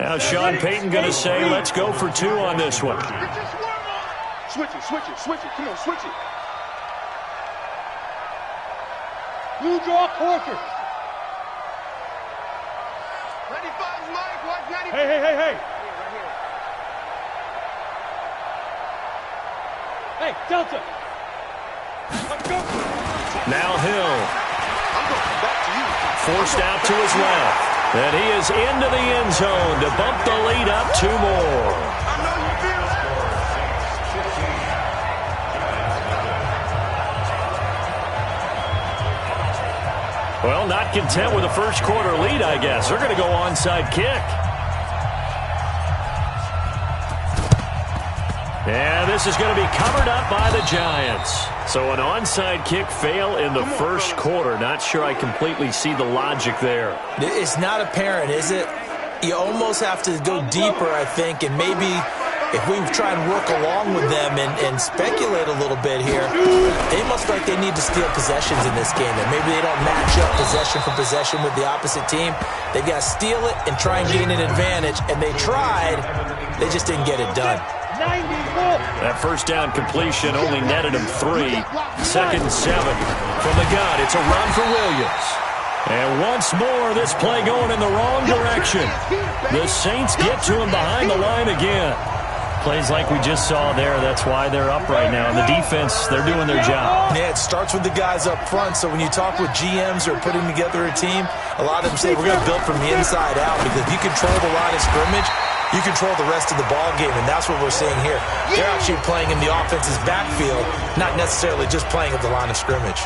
Now Sean Payton going to say, let's go for 2 on this one. Switch it, switch it, switch it. Come on, switch it. Blue draw quarter. 95's Mike, watch 95. Hey. Hey, Delta. Let's go. Now Hill. I'm going back to you. Forced out to his left. And he is into the end zone to bump the lead up 2 more. I know you feel it. Well, not content with a first quarter lead, I guess. They're going to go onside kick. And this is going to be covered up by the Giants. So an onside kick fail in the first quarter. Not sure I completely see the logic there. It's not apparent, is it? You almost have to go deeper, I think, and maybe if we try and work along with them and speculate a little bit here, they must feel like they need to steal possessions in this game. And maybe they don't match up possession for possession with the opposite team. They've got to steal it and try and gain an advantage. And they tried. They just didn't get it done. That first down completion only netted him 3. 2nd and 7 from the gun. It's a run for Williams. And once more, this play going in the wrong direction. The Saints get to him behind the line again. Plays like we just saw there. That's why they're up right now. And the defense, they're doing their job. Yeah, it starts with the guys up front. So when you talk with GMs or putting together a team, a lot of them say we're going to build from the inside out, because if you control the line of scrimmage, you control the rest of the ball game, and that's what we're seeing here. They're actually playing in the offense's backfield, not necessarily just playing at the line of scrimmage.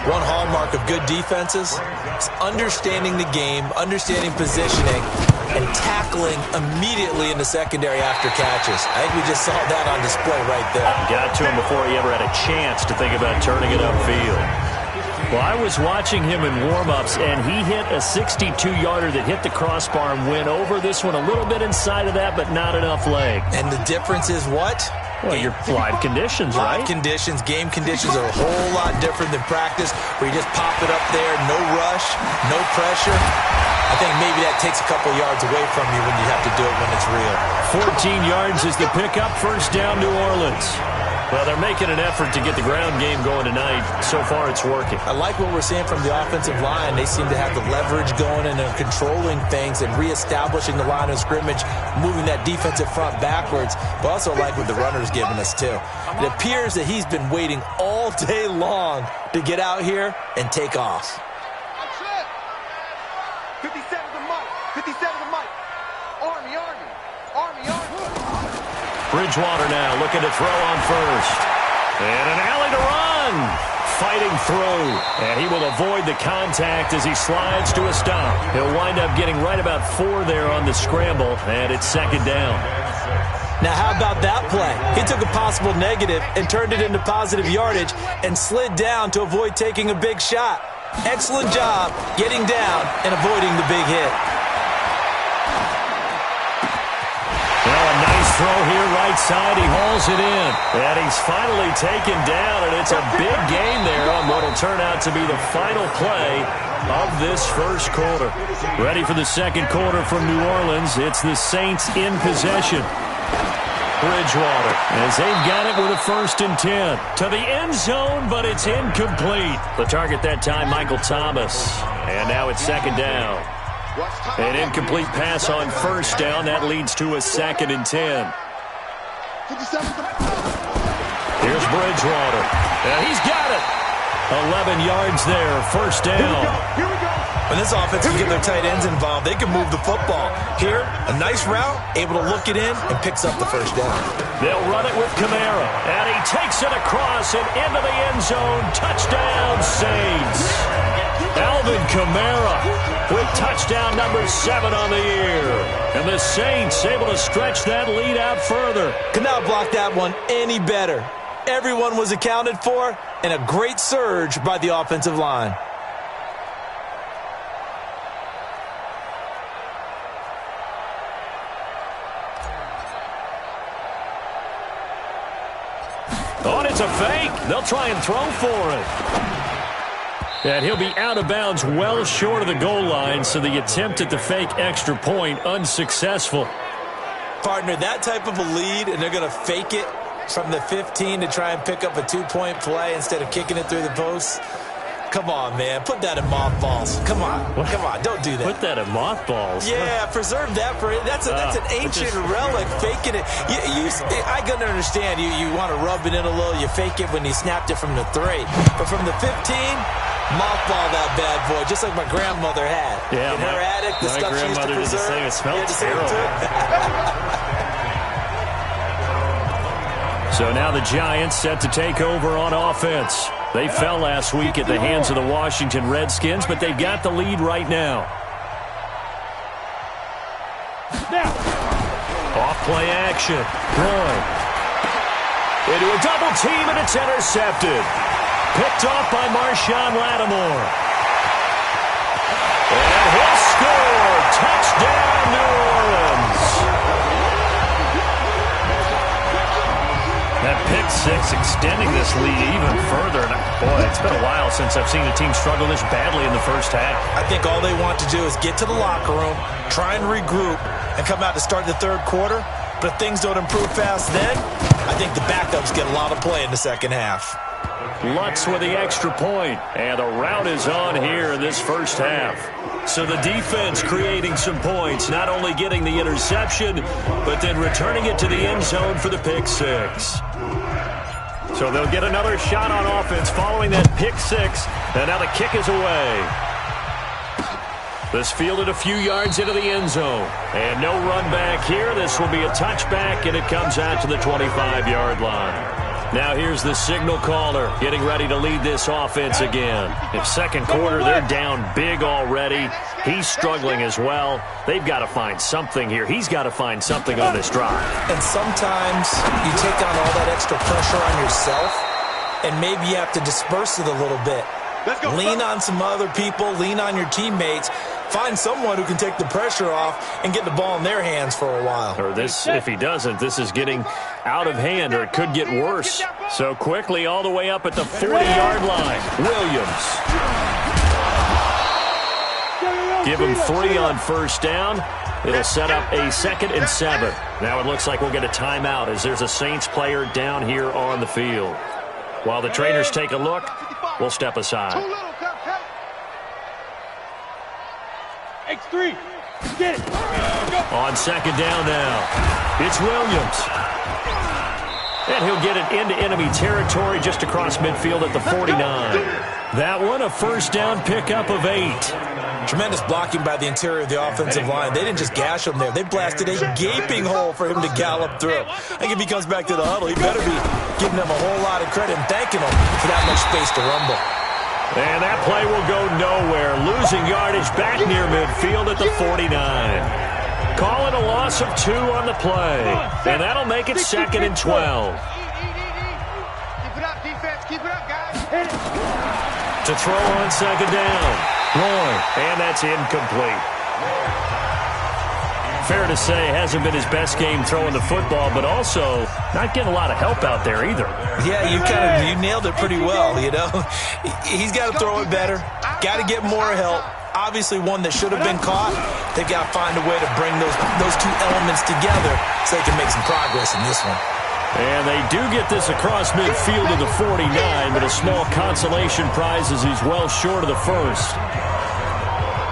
One hallmark of good defenses is understanding the game, understanding positioning, and tackling immediately in the secondary after catches. I think we just saw that on display right there. Got to him before he ever had a chance to think about turning it upfield. Well, I was watching him in warm-ups, and he hit a 62-yarder that hit the crossbar and went over this one a little bit inside of that, but not enough leg. And the difference is what? Well, your live conditions, right? Live conditions, game conditions are a whole lot different than practice, where you just pop it up there, no rush, no pressure. I think maybe that takes a couple yards away from you when you have to do it when it's real. 14 yards is the pickup, first down, New Orleans. Well, they're making an effort to get the ground game going tonight. So far, it's working. I like what we're seeing from the offensive line. They seem to have the leverage going, and they're controlling things and reestablishing the line of scrimmage, moving that defensive front backwards. But also like what the runner's giving us, too. It appears that he's been waiting all day long to get out here and take off. 57 to Mike. 57 to Mike. Army. Bridgewater now looking to throw on first. And an alley to run. Fighting through. And he will avoid the contact as he slides to a stop. He'll wind up getting right about 4 there on the scramble. And it's 2nd down. Now, how about that play? He took a possible negative and turned it into positive yardage and slid down to avoid taking a big shot. Excellent job getting down and avoiding the big hit. Well, a nice throw here right side. He hauls it in. And he's finally taken down, and it's a big gain there on what will turn out to be the final play of this first quarter. Ready for the second quarter from New Orleans. It's the Saints in possession. Bridgewater, as they've got it with a 1st and 10. To the end zone, but it's incomplete. The target that time, Michael Thomas. And now it's 2nd down. An incomplete pass on 1st down. That leads to a 2nd and 10. Here's Bridgewater. And he's got it. 11 yards there, 1st down. Here we go. When this offense can get their tight ends involved, they can move the football. Here, a nice route, able to look it in, and picks up the 1st down. They'll run it with Kamara. And he takes it across and into the end zone. Touchdown, Saints. Alvin Kamara with touchdown number 7 on the year. And the Saints able to stretch that lead out further. Could not block that one any better. Everyone was accounted for, and a great surge by the offensive line. Oh, and it's a fake. They'll try and throw for it. And he'll be out of bounds well short of the goal line, so the attempt at the fake extra point unsuccessful. Partner, that type of a lead, and they're going to fake it from the 15 to try and pick up a 2-point play instead of kicking it through the post. Come on, man. Put that in mothballs. Come on. What? Come on. Don't do that. Put that in mothballs? Yeah, preserve that for it. That's an ancient relic, faking it. I can understand. You want to rub it in a little. You fake it when you snapped it from the 3. But from the 15, mothball that bad boy, just like my grandmother had. Yeah, in her attic, the stuff she used to preserve. It smelled terrible. So now the Giants set to take over on offense. They fell last week at the hands of the Washington Redskins, but they've got the lead right now. Off play action. Roy. Into a double team, and it's intercepted. Picked off by Marshawn Lattimore. And he'll score. Touchdown, New Orleans. That pick six extending this lead even further. And boy, it's been a while since I've seen a team struggle this badly in the first half. I think all they want to do is get to the locker room, try and regroup, and come out to start the third quarter. But if things don't improve fast then, I think the backups get a lot of play in the second half. Lutz with the extra point, and the rout is on here in this first half. So the defense creating some points, not only getting the interception, but then returning it to the end zone for the pick six. So they'll get another shot on offense following that pick six, and now the kick is away. This fielded a few yards into the end zone, and no run back here. This will be a touchback, and it comes out to the 25-yard line. Now here's the signal caller getting ready to lead this offense again. In second quarter, they're down big already. He's struggling as well. They've got to find something here. He's got to find something on this drive. And sometimes you take on all that extra pressure on yourself, and maybe you have to disperse it a little bit. Lean on some other people, lean on your teammates. Find someone who can take the pressure off and get the ball in their hands for a while. Or this, if he doesn't, this is getting out of hand, or it could get worse. So quickly all the way up at the 40-yard line. Williams. Give him 3 on first down. It'll set up a 2nd and 7. Now it looks like we'll get a timeout as there's a Saints player down here on the field. While the trainers take a look, we'll step aside. X3, get it. On second down now, it's Williams. And he'll get it into enemy territory just across midfield at the 49. That one, a first down pickup of 8. Tremendous blocking by the interior of the offensive line. They didn't just gash him there. They blasted a gaping hole for him to gallop through. I think if he comes back to the huddle, he better be giving them a whole lot of credit and thanking them for that much space to rumble. And that play will go nowhere. Losing yardage back near midfield at the 49. Calling a loss of 2 on the play. And that'll make it 2nd and 12. Keep it up, defense. Keep it up, guys. To throw on second down. Roy. And that's incomplete. Fair to say, hasn't been his best game throwing the football, but also not getting a lot of help out there either. Yeah, you nailed it pretty well, you know. He's got to throw it better. Got to get more help. Obviously one that should have been caught. They've got to find a way to bring those two elements together so they can make some progress in this one. And they do get this across midfield to the 49, but a small consolation prize as he's well short of the first.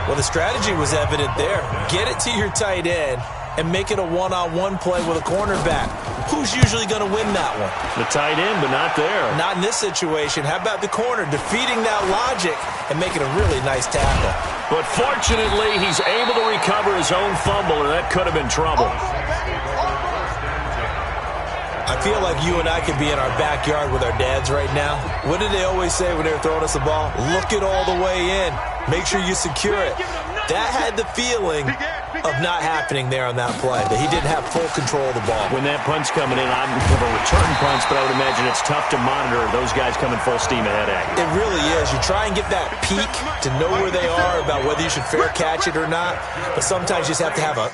Well, the strategy was evident there. Get it to your tight end and make it a one-on-one play with a cornerback. Who's usually going to win that one? The tight end, but not there. Not in this situation. How about the corner defeating that logic and making a really nice tackle? But fortunately, he's able to recover his own fumble, or that could have been trouble. I feel like you and I could be in our backyard with our dads right now. What did they always say when they were throwing us the ball? Look it all the way in. Make sure you secure it. That had the feeling of not happening there on that play, that he didn't have full control of the ball. When that punch coming in, I'm of a return punch, but I would imagine it's tough to monitor those guys coming full steam ahead at you. It really is. You try and get that peek to know where they are, about whether you should fair catch it or not, but sometimes you just have to have a